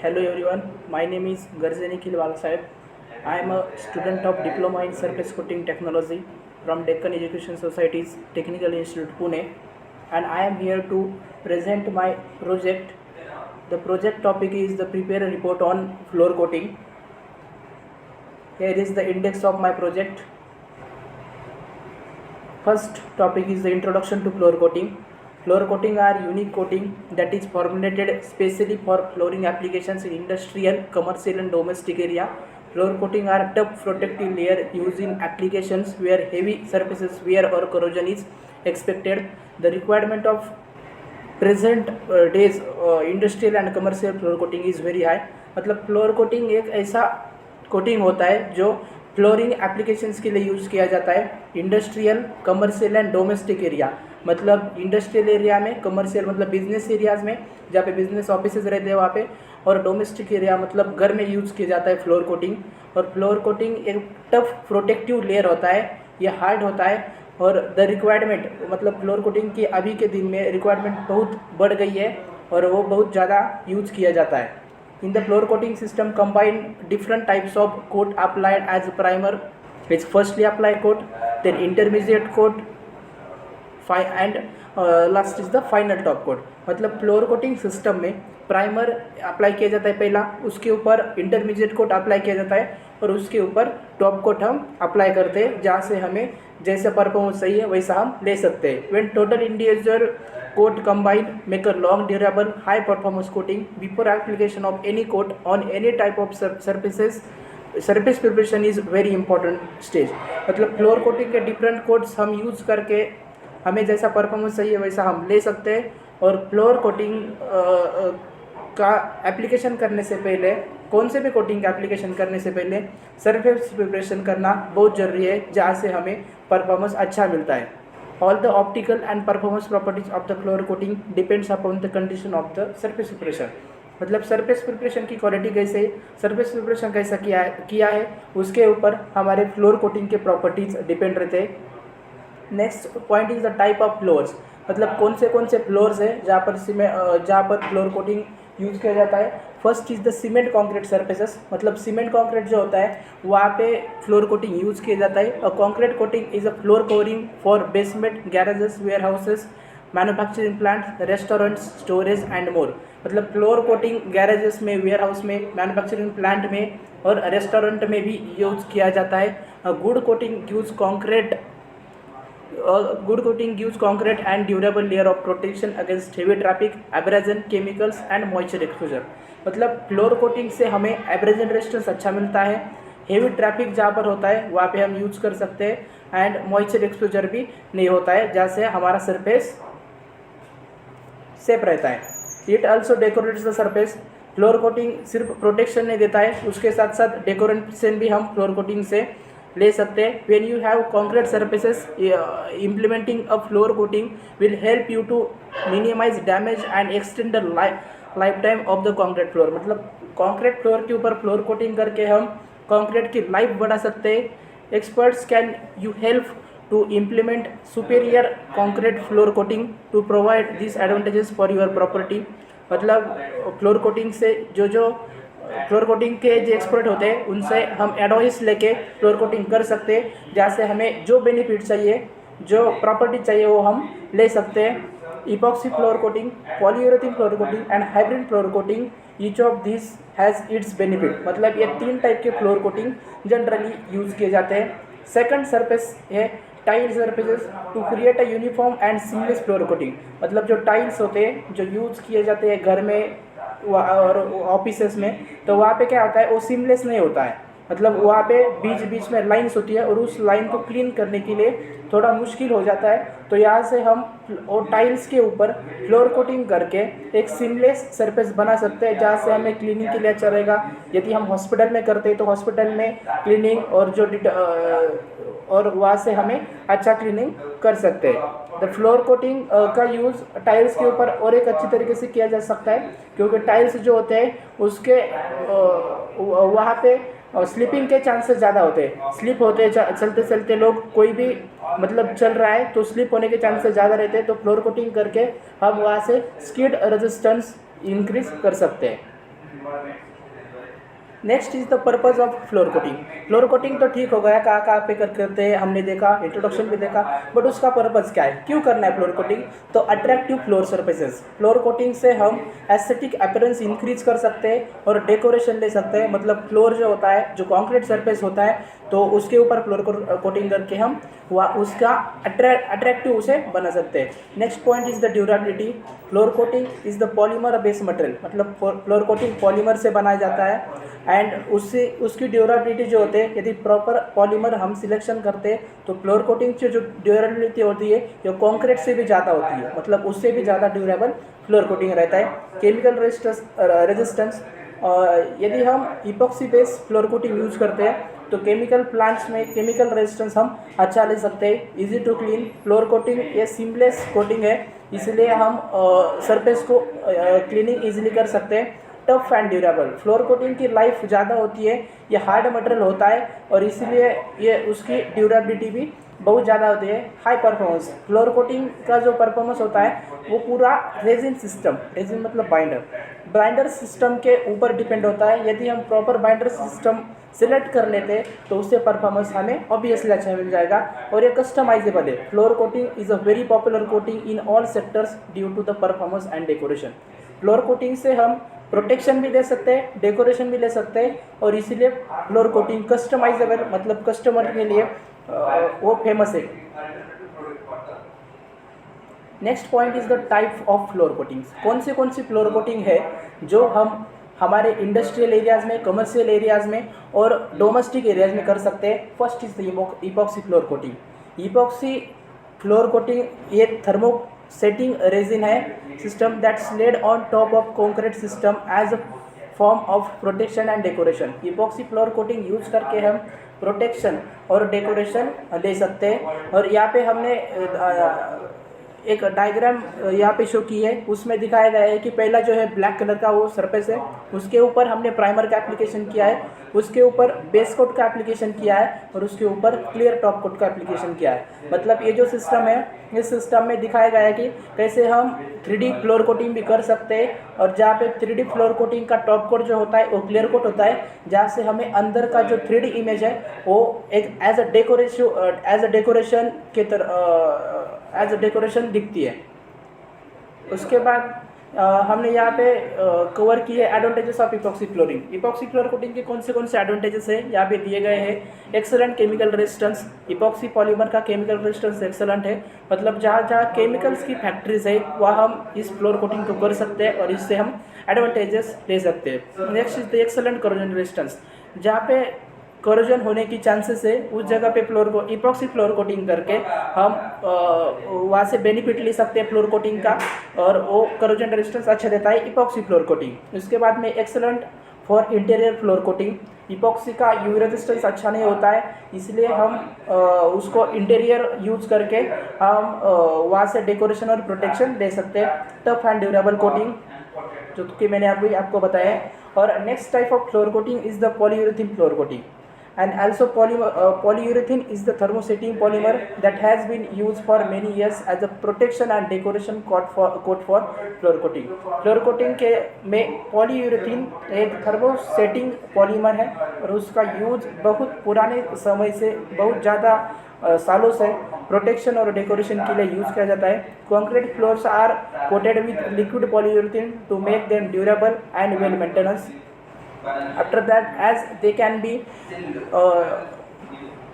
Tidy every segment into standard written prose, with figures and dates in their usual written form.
Hello everyone, my name is Garze Nikhil Walsaib. I am a student of Diploma in Surface Coating Technology from Deccan Education Society's Technical Institute Pune, and I am here to present my project. The project topic is the prepare a report on floor coating. Here is the index of my project. First topic is the introduction to floor coating. Floor coating are unique coating that is formulated specially for flooring applications in industrial, commercial and domestic area. Floor coating are tough protective layer used in applications where heavy surfaces wear or corrosion is expected. The requirement of present days industrial and commercial floor coating is very high. मतलब floor coating एक ऐसा coating होता है जो flooring applications के लिए use किया जाता है industrial, commercial and domestic area. मतलब इंडस्ट्रियल एरिया में, कमर्शियल मतलब बिजनेस एरियाज़ में जहाँ पे बिजनेस ऑफिसेज रहते हैं वहाँ पे, और डोमेस्टिक एरिया मतलब घर में यूज़ किया जाता है फ्लोर कोटिंग. और फ्लोर कोटिंग एक टफ प्रोटेक्टिव लेयर होता है, ये हार्ड होता है. और द रिक्वायरमेंट मतलब फ्लोर कोटिंग की अभी के दिन में रिक्वायरमेंट बहुत बढ़ गई है और वो बहुत ज़्यादा यूज किया जाता है. In the floor coating system combine different types of coat applied as primer. It's firstly apply coat, then intermediate coat and last is the final top coat. मतलब फ्लोर कोटिंग सिस्टम में primer apply किया जाता है पहला, उसके ऊपर intermediate coat apply किया जाता है और उसके ऊपर टॉप कोट हम अप्लाई करते हैं जहाँ से हमें जैसे परफॉर्मेंस सही है वैसा हम ले सकते हैं. When total individual coat combined make a long durable high performance coating before application of any coat on any type of surfaces. Surface preparation is very important stage. मतलब फ्लोर कोटिंग के different coats हम use करके हमें जैसा performance सही है वैसा हम ले सकते हैं. और फ्लोर कोटिंग का एप्लीकेशन करने से पहले, कौन से भी कोटिंग का एप्लीकेशन करने से पहले सरफेस प्रिपरेशन करना बहुत ज़रूरी है जहाँ से हमें परफॉर्मेंस अच्छा मिलता है. All the optical and performance properties of the floor coating depends upon the condition of the surface preparation. मतलब सरफेस प्रिपरेशन की क्वालिटी कैसे, सरफेस प्रिपरेशन कैसा किया है उसके ऊपर हमारे फ्लोर कोटिंग के प्रॉपर्टीज डिपेंड रहते हैं. Next point is the type of floors. मतलब कौन से फ्लोर्स है जहाँ पर फ्लोर कोटिंग यूज़ किया जाता है. First is the cement concrete surfaces. मतलब सीमेंट कॉन्क्रीट जो होता है वहाँ पे फ्लोर कोटिंग यूज़ किया जाता है. और concrete coating is a floor covering for basement, garages, warehouses, manufacturing plant, restaurants, storage and more. मतलब फ्लोर कोटिंग गैरेजेस में, वेयर हाउस में, मैन्युफैक्चरिंग प्लांट में और रेस्टोरेंट में भी यूज़ किया जाता है. Good coating use concrete good coating gives concrete and durable layer of protection against heavy traffic, abrasion, chemicals and moisture exposure. मतलब फ्लोर कोटिंग से हमें एब्रेजन रेजिस्टेंस अच्छा मिलता है, हेवी ट्रैफिक जहाँ पर होता है वहाँ पे हम यूज़ कर सकते हैं एंड मॉइस्चर एक्सपोजर भी नहीं होता है जहाँ से हमारा सरफेस सेफ रहता है. It also decorates the surface. Floor coating सिर्फ प्रोटेक्शन नहीं देता है, उसके साथ साथ डेकोरेशन भी हम फ्लोर कोटिंग से ले सकते हैं. When you have concrete surfaces, implementing a floor coating will help you to minimize damage and extend the life time of the concrete floor. मतलब कॉन्क्रीट फ्लोर के ऊपर फ्लोर कोटिंग करके हम कॉन्क्रीट की लाइफ बढ़ा सकते हैं. Experts can you help to implement superior concrete floor coating to provide this advantages for your property. मतलब फ्लोर कोटिंग से जो फ्लोर कोटिंग के जो एक्सपर्ट होते हैं उनसे हम एडवाइस लेके फ्लोर कोटिंग कर सकते हैं जहाँ से हमें जो बेनिफिट चाहिए, जो प्रॉपर्टी चाहिए वो हम ले सकते हैं. Epoxy floor coating, polyurethane floor coating and hybrid floor coating, each of this has its benefit. मतलब ये 3 टाइप के फ्लोर कोटिंग जनरली यूज़ किए जाते हैं. सेकंड सरफेस है tile surfaces to create a uniform and seamless floor coating. मतलब जो tiles होते हैं जो यूज़ किए जाते हैं घर में और ऑफिसेस में, तो वहाँ पे क्या होता है वो सीमलेस नहीं होता है. मतलब वहाँ पे बीच बीच में लाइन्स होती है और उस लाइन को क्लीन करने के लिए थोड़ा मुश्किल हो जाता है. तो यहाँ से हम और टाइल्स के ऊपर फ्लोर कोटिंग करके एक सीमलेस सरफेस बना सकते हैं जहाँ से हमें क्लीनिंग के लिए अच्छा रहेगा. यदि हम हॉस्पिटल में करते हैं तो हॉस्पिटल में क्लीनिंग और वहाँ से हमें अच्छा क्लीनिंग कर सकते हैं. द फ्लोर कोटिंग का यूज़ टाइल्स के ऊपर और एक अच्छी तरीके से किया जा सकता है क्योंकि टाइल्स जो होते हैं उसके वहाँ पे स्लिपिंग के चांसेस ज़्यादा होते हैं. स्लिप होते हैं चलते चलते लोग, कोई भी मतलब चल रहा है तो स्लिप होने के चांसेस ज़्यादा रहते हैं. तो फ्लोर कोटिंग करके हम वहाँ से स्किड रेजिस्टेंस इंक्रीज कर सकते हैं. Next is the purpose of floor coating. Floor coating तो ठीक हो गया, कहाँ पे करते हैं हमने देखा, इंट्रोडक्शन भी देखा, बट उसका पर्पज क्या है, क्यों करना है फ्लोर कोटिंग? तो attractive floor surfaces. Floor coating से हम एस्थेटिक अपीयरेंस इंक्रीज कर सकते हैं और डेकोरेशन ले सकते हैं। मतलब फ्लोर जो होता है, जो कॉन्क्रीट सरफेस होता है, तो उसके ऊपर फ्लोर कोटिंग करके हम उसका अट्रैक्टिव उसे बना सकते हैं। Next point is the durability. Floor coating is the polymer based material, मतलब फ्लोर कोटिंग पॉलीमर से बनाया जाता है एंड उससे उसकी ड्यूरेबिलिटी जो होते हैं, यदि प्रॉपर पॉलीमर हम सिलेक्शन करते हैं तो फ्लोर कोटिंग की जो ड्यूरेबिलिटी होती है ये कॉन्क्रीट से भी ज़्यादा होती है, मतलब उससे भी ज़्यादा ड्यूरेबल फ्लोर कोटिंग रहता है। केमिकल रेजिस्टेंस, यदि हम epoxy based floor coating use करते हैं तो केमिकल प्लांट्स में केमिकल रेजिस्टेंस हम अच्छा ले सकते हैं। Easy to clean. Floor coating ये सीमलेस कोटिंग है, इसलिए हम सरफेस को क्लीनिंग इजीली कर सकते हैं। Tough and durable. Floor coating की लाइफ ज़्यादा होती है, ये हार्ड मटेरियल होता है और इसीलिए ये उसकी ड्यूरेबिलिटी भी बहुत ज़्यादा होती है। High performance. फ्लोर कोटिंग का जो परफॉर्मेंस होता है वो पूरा रेजिन सिस्टम, रेजिन मतलब बाइंडर सिस्टम के ऊपर डिपेंड होता है। यदि हम प्रॉपर बाइंडर सिस्टम सिलेक्ट कर लेते तो उससे परफॉर्मेंस हमें ऑब्वियसली अच्छा मिल जाएगा और ये कस्टमाइजेबल है। Floor coating is a very popular coating in all sectors due to the performance and decoration. Floor coating से हम प्रोटेक्शन भी ले सकते हैं, डेकोरेशन भी ले सकते हैं और इसीलिए फ्लोर कोटिंग कस्टमाइजेबल, मतलब कस्टमर के लिए वो फेमस है। Next point is the type of floor coatings. कौन सी फ्लोर कोटिंग है जो हम हमारे इंडस्ट्रियल एरियाज़ में, कमर्शियल एरियाज़ में और डोमेस्टिक एरियाज़ में कर सकते हैं। First is the epoxy floor coating. Epoxy floor coating ये थर्मो सेटिंग रेजिन है system that's laid on top of concrete system as a form of protection and decoration. Epoxy floor coating use करके हम protection और decoration ले सकते हैं। और यहाँ पे हमने एक डायग्राम यहाँ पे शो की है, उसमें दिखाया गया है कि पहला जो है ब्लैक कलर का वो सरफेस है, उसके ऊपर हमने प्राइमर का एप्लीकेशन किया है, उसके ऊपर बेस कोट का एप्लीकेशन किया है और उसके ऊपर क्लियर टॉप कोट का एप्लीकेशन किया है। मतलब ये जो सिस्टम है, इस सिस्टम में दिखाया गया है कि कैसे हम 3D फ्लोर कोटिंग भी कर सकते हैं। और जहाँ पे 3D फ्लोर कोटिंग का टॉप कोट जो होता है वो क्लियर कोट होता है, जहाँ से हमें अंदर का जो 3D इमेज है वो एक एज अ डेकोरेशन दिखती है। उसके बाद हमने यहाँ पे कवर की है advantages of epoxy flooring. Epoxy floor coating के कौन से एडवांटेजेस है यहाँ पे दिए गए हैं। Excellent chemical resistance. Epoxy polymer का केमिकल रेजिस्टेंस एक्सेलेंट है, मतलब जहाँ केमिकल्स की फैक्ट्रीज है वहाँ हम इस फ्लोर कोटिंग को कर सकते हैं और इससे हम एडवांटेजेस ले सकते हैं। Next is the excellent corrosion resistance. जहाँ पे करोजन होने की चांसेस है उस जगह पे इपॉक्सी फ्लोर कोटिंग करके हम वहाँ से बेनिफिट ले सकते हैं फ्लोर कोटिंग का, और वो करोजन रेजिस्टेंस अच्छा देता है इपॉक्सी फ्लोर कोटिंग। उसके बाद में excellent for interior floor coating. Epoxy का यूवी रेजिस्टेंस अच्छा नहीं होता है, इसलिए हम उसको इंटीरियर यूज करके हम वहाँ से डेकोरेशन और प्रोटेक्शन दे सकते हैं। टफ एंड ड्यूरेबल कोटिंग, जो कि मैंने अभी आपको बताया है। और next type of floor coating is the polyurethane floor coating. And also polyurethane is the thermosetting polymer that has been used for many years as a protection and decoration coat for floor coating. Floor coating के में polyurethane एक thermosetting polymer है और उसका use बहुत पुराने समय से, बहुत ज़्यादा सालों से प्रोटेक्शन और डेकोरेशन के लिए यूज़ किया जाता है। Concrete floors are coated with liquid polyurethane to make them durable and well maintenance. After that, as they can be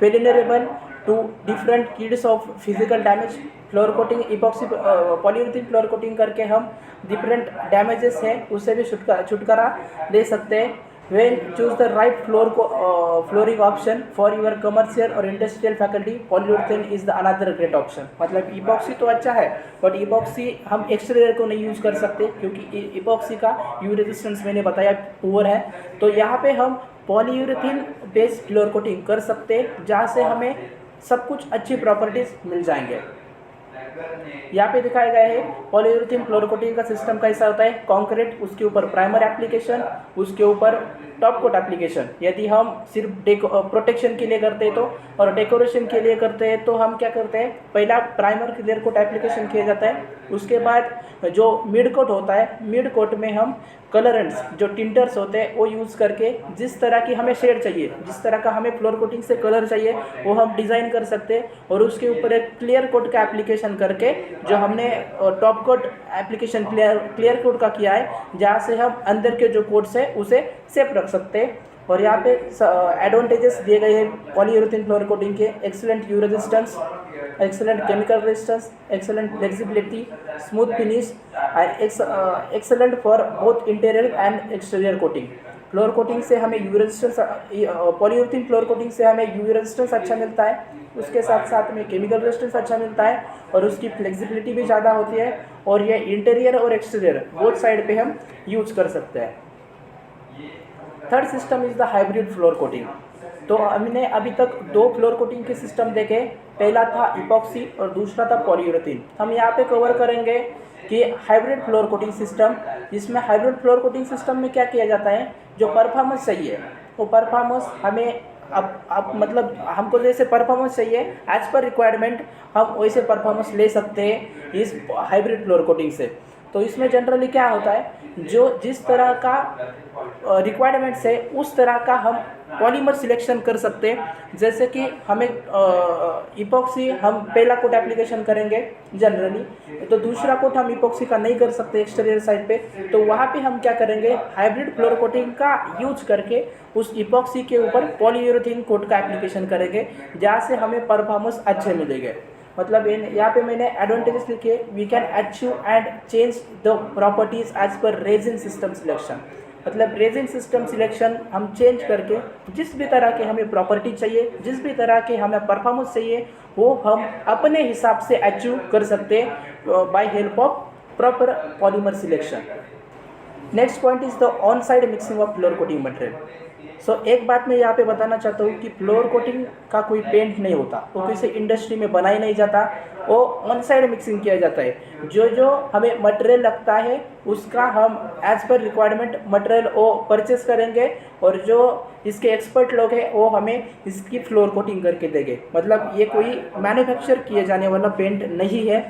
vulnerable to different kinds of physical damage, floor coating epoxy polyurethane floor coating करके हम different damages हैं उससे भी छुटकारा दे सकते हैं। When choose the right flooring option for your commercial or industrial faculty, polyurethane is the another great option. मतलब epoxy तो अच्छा है, बट इपॉक्सी हम एक्सटीरियर को नहीं यूज़ कर सकते क्योंकि इपॉक्सी का यूवी रेजिस्टेंस मैंने बताया पुअर है। तो यहाँ पे हम पॉलीयूरेथीन बेस्ड फ्लोर कोटिंग कर सकते हैं, जहाँ से हमें सब कुछ अच्छी प्रॉपर्टीज़ मिल जाएंगे। यहाँ पे दिखाया गया है पॉलीयूरेथेन फ्लोर कोटिंग का सिस्टम कैसा होता है। कॉन्क्रीट, उसके ऊपर प्राइमर एप्लीकेशन, उसके ऊपर टॉप कोट एप्लीकेशन। यदि हम सिर्फ प्रोटेक्शन के लिए करते हैं तो, और डेकोरेशन के लिए करते हैं तो हम क्या करते हैं, पहला प्राइमर क्लियर कोट एप्लीकेशन किया जाता है। उसके बाद जो मिड कोट होता है, मिड कोट में हम कलरेंट्स जो टिंटर्स होते हैं वो यूज़ करके जिस तरह की हमें शेड चाहिए, जिस तरह का हमें फ्लोर कोटिंग से कलर चाहिए वो हम डिज़ाइन कर सकते हैं। और उसके ऊपर एक क्लियर कोट का एप्लीकेशन करके जो हमने top coat application clear coat का किया है, जहाँ से हम अंदर के जो कोट्स है उसे सेफ रख सकते हैं। और यहाँ पे एडवांटेजेस दिए गए हैं पॉलीयूरेथेन फ्लोर कोटिंग के। Excellent you resistance, excellent chemical resistance, excellent flexibility, smooth finish, and excellent for both interior and exterior coating। Floor coating से हमें you resistance, polyurethane floor coating से हमें यू रेजिस्टेंस अच्छा मिलता है, उसके साथ साथ में केमिकल रेजिस्टेंस अच्छा मिलता है, और उसकी फ्लेक्सिबिलिटी भी ज़्यादा होती है, और ये इंटीरियर और एक्सटीरियर बोथ साइड पे हम यूज कर सकते हैं। Third system is the hybrid floor coating. तो हमने अभी तक दो फ्लोर कोटिंग के सिस्टम देखे, पहला था इपॉक्सी और दूसरा था पॉलीयूरेथेन। हम यहाँ पे कवर करेंगे कि हाइब्रिड फ्लोर कोटिंग सिस्टम, जिसमें हाइब्रिड फ्लोर कोटिंग सिस्टम में क्या किया जाता है, जो परफॉर्मेंस चाहिए वो परफॉर्मेंस हमें अब मतलब हमको जैसे परफॉर्मेंस चाहिए एज पर रिक्वायरमेंट हम वैसे परफॉर्मेंस ले सकते हैं इस हाइब्रिड फ्लोर कोटिंग से। तो इसमें जनरली क्या होता है, जो जिस तरह का रिक्वायरमेंट्स है उस तरह का हम पॉलीमर सिलेक्शन कर सकते हैं। जैसे कि हमें इपॉक्सी हम पहला कोट एप्लीकेशन करेंगे जनरली, तो दूसरा कोट हम इपॉक्सी का नहीं कर सकते एक्सटीरियर साइड पे, तो वहाँ पे हम क्या करेंगे, हाइब्रिड फ्लोर कोटिंग का यूज करके उस इपॉक्सी के ऊपर पॉलीयूरेथेन कोट का एप्लीकेशन करेंगे, जहाँ से हमें परफॉर्मेंस अच्छे मिलेंगे। मतलब यहाँ पे मैंने एडवांटेजेस लिखे, we can achieve and change the properties as per resin system selection. मतलब रेजिन सिस्टम सिलेक्शन हम चेंज करके जिस भी तरह के हमें प्रॉपर्टी चाहिए, जिस भी तरह के हमें परफॉर्मेंस चाहिए, वो हम अपने हिसाब से अचीव कर सकते हैं by help of proper polymer selection. Next point is the on side mixing of floor coating material. So एक बात मैं यहाँ पे बताना चाहता हूँ कि फ्लोर कोटिंग का कोई पेंट नहीं होता, वो किसी इंडस्ट्री में बनाया नहीं जाता, वो ऑन साइड मिक्सिंग किया जाता है। जो जो हमें मटेरियल लगता है उसका हम एज पर रिक्वायरमेंट मटेरियल वो परचेस करेंगे, और जो इसके एक्सपर्ट लोग हैं वो हमें इसकी फ्लोर कोटिंग करके देंगे। मतलब ये कोई मैन्युफैक्चर किए जाने वाला पेंट नहीं है।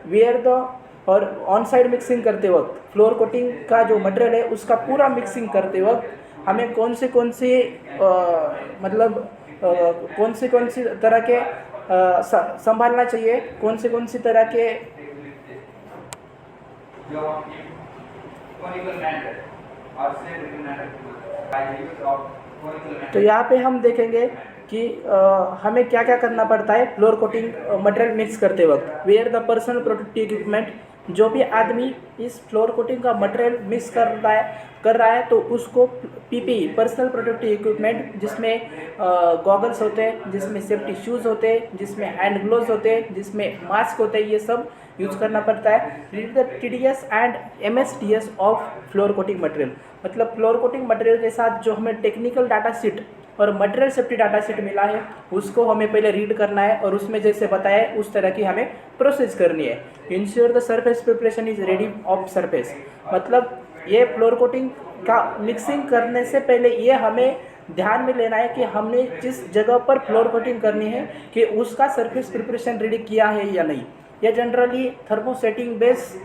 वेयर द और ऑन साइड मिक्सिंग करते वक्त फ्लोर कोटिंग का जो मटेरियल है उसका पूरा मिक्सिंग करते वक्त हमें कौन से तरह के संभालना चाहिए, कौन सी तरह के तो यहाँ पे हम देखेंगे कि हमें क्या क्या करना पड़ता है फ्लोर कोटिंग मटेरियल मिक्स करते वक्त। Wear the personal protective equipment, जो भी आदमी इस फ्लोर कोटिंग का मटेरियल मिक्स कर रहा है तो उसको पीपीई पर्सनल प्रोटेक्टिव इक्विपमेंट, जिसमें गॉगल्स होते हैं, जिसमें सेफ्टी शूज़ होते हैं, जिसमें हैंड ग्लोव्स होते हैं, जिसमें मास्क होते हैं, ये सब यूज़ करना पड़ता है। Read the TDS and MSDS of floor coating material. मतलब फ्लोर कोटिंग मटेरियल के साथ जो हमें टेक्निकल डाटा शीट और मटेरियल सेफ्टी डाटा शीट मिला है उसको हमें पहले रीड करना है, और उसमें जैसे बताया उस तरह की हमें प्रोसेस करनी है। Ensure the surface preparation is ready of surface. मतलब ये फ्लोर कोटिंग का मिक्सिंग करने से पहले ये हमें ध्यान में लेना है कि हमने जिस जगह पर फ्लोर कोटिंग करनी है कि उसका सरफेस प्रिपरेशन रेडी किया है या नहीं। ये जनरली थर्मोसेटिंग बेस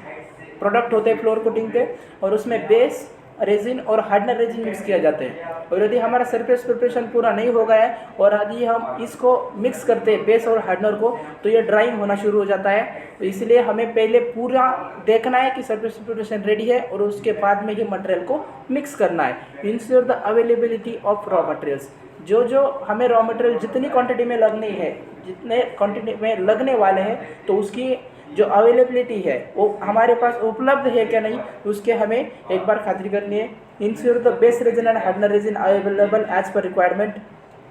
प्रोडक्ट होते हैं फ्लोर कोटिंग के, और उसमें बेस रेजिन और हार्डनर रेजिन मिक्स किया जाते हैं। और यदि हमारा सरफेस प्रिपरेशन पूरा नहीं हो गया है और यदि हम इसको मिक्स करते हैं बेस और हार्डनर को, तो ये ड्राइंग होना शुरू हो जाता है। तो इसलिए हमें पहले पूरा देखना है कि सरफेस प्रिपरेशन रेडी है, और उसके बाद में ही मटेरियल को मिक्स करना है। Ensure the availability of raw materials. जो हमें रॉ मटेरियल जितनी क्वांटिटी में लगनी है, जितने क्वांटिटी में लगने वाले हैं, तो उसकी जो अवेलेबिलिटी है वो हमारे पास उपलब्ध है क्या नहीं, उसके हमें एक बार खातिर करनी है। Ensure the base resin and hardener resin available as per requirement.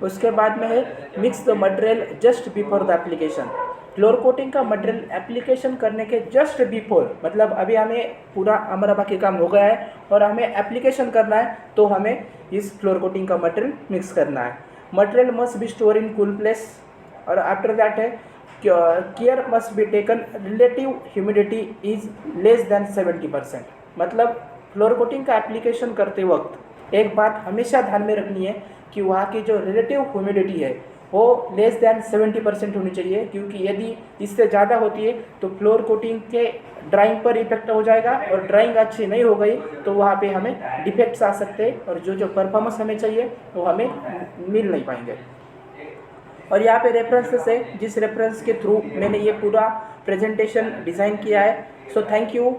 उसके बाद में है mix the material just before the application. Floor coating का मटेरियल एप्लीकेशन करने के जस्ट बिफोर, मतलब अभी हमें पूरा हमारा बाकी काम हो गया है और हमें एप्लीकेशन करना है, तो हमें इस फ्लोर कोटिंग का मटेरियल मिक्स करना है। Material must be store in cool place. और आफ्टर दैट है care must be taken, relative humidity is less than 70%। मतलब फ्लोर कोटिंग का एप्लीकेशन करते वक्त एक बात हमेशा ध्यान में रखनी है कि वहाँ की जो रिलेटिव ह्यूमिडिटी है वो लेस देन 70% होनी चाहिए, क्योंकि यदि इससे ज़्यादा होती है तो फ्लोर कोटिंग के ड्राइंग पर इफेक्ट हो जाएगा, और ड्राइंग अच्छी नहीं हो गई तो वहाँ पे हमें डिफेक्ट्स आ सकते हैं, और जो परफॉर्मेंस हमें चाहिए वो हमें मिल नहीं पाएंगे। और यहाँ पे रेफरेंसेस है, जिस रेफरेंस के थ्रू मैंने ये पूरा प्रेजेंटेशन डिज़ाइन किया है। So thank you.